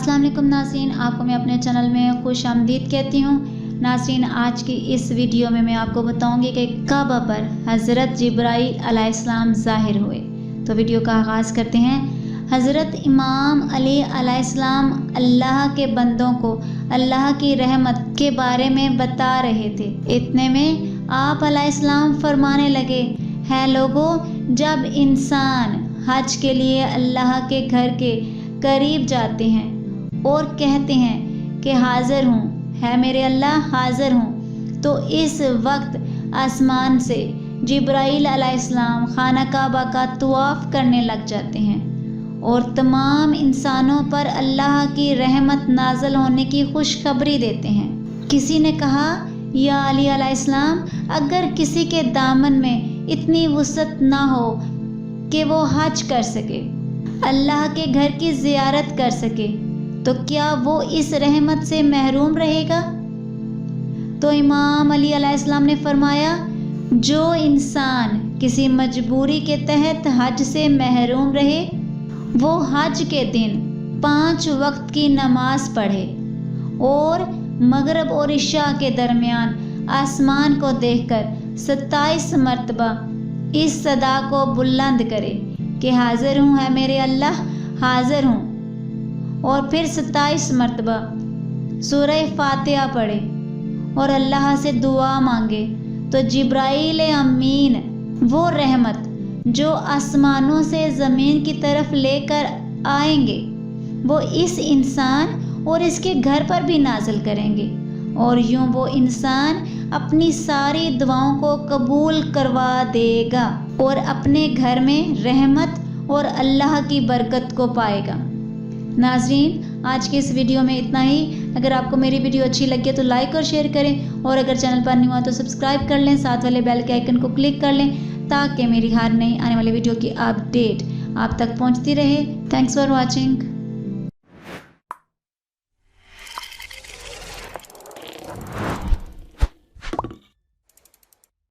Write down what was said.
अस्सलाम वालेकुम नाज़रीन, आपको मैं अपने चैनल में खुश आमदीद कहती हूँ। नाज़रीन, आज की इस वीडियो में मैं आपको बताऊँगी कि काबा पर हज़रत जिब्राईल अलैहिस्सलाम ज़ाहिर हुए। तो वीडियो का आगाज़ करते हैं। हज़रत इमाम अली अलैहिस्सलाम अल्लाह के बंदों को अल्लाह की रहमत के बारे में बता रहे थे। इतने में आप अलैहिस्सलाम फरमाने लगे, है लोगों, जब इंसान हज के लिए अल्लाह के घर के करीब जाते हैं और कहते हैं कि हाज़िर हूँ, है मेरे अल्लाह हाज़िर हूँ, तो इस वक्त आसमान से जिब्राईल अलैहिस्सलाम खाना काबा का तवाफ़ करने लग जाते हैं और तमाम इंसानों पर अल्लाह की रहमत नाज़िल होने की खुशखबरी देते हैं। किसी ने कहा, या अली अलैहिस्सलाम, अगर किसी के दामन में इतनी वुसअत ना हो कि वो हज कर सके, अल्लाह के घर की ज़ियारत कर सके, तो क्या वो इस रहमत से महरूम रहेगा? तो इमाम अली अलैहिस्सलाम ने फरमाया, जो इंसान किसी मजबूरी के तहत हज से महरूम रहे, वो हज के दिन 5 वक्त की नमाज पढ़े और मगरिब और इशा के दरमियान आसमान को देखकर 27 मरतबा इस सदा को बुलंद करे कि हाज़िर हूँ, है मेरे अल्लाह हाज़िर हूँ, और फिर 27 मरतबा सूरह फातिहा पढ़े और अल्लाह से दुआ मांगे, तो जिब्राईल अमीन वो रहमत जो आसमानों से ज़मीन की तरफ लेकर आएंगे, वो इस इंसान और इसके घर पर भी नाज़िल करेंगे, और यूँ वो इंसान अपनी सारी दुआओं को कबूल करवा देगा और अपने घर में रहमत और अल्लाह की बरकत को पाएगा। नाज़रीन, आज के इस वीडियो में इतना ही। अगर आपको मेरी वीडियो अच्छी लगे तो लाइक और शेयर करें, और अगर चैनल पर न्यू हुआ तो सब्सक्राइब कर लें, साथ वाले बेल के आइकन को क्लिक कर लें ताकि मेरी हर नई आने वाली वीडियो की अपडेट आप तक पहुंचती रहे। Thanks for watching.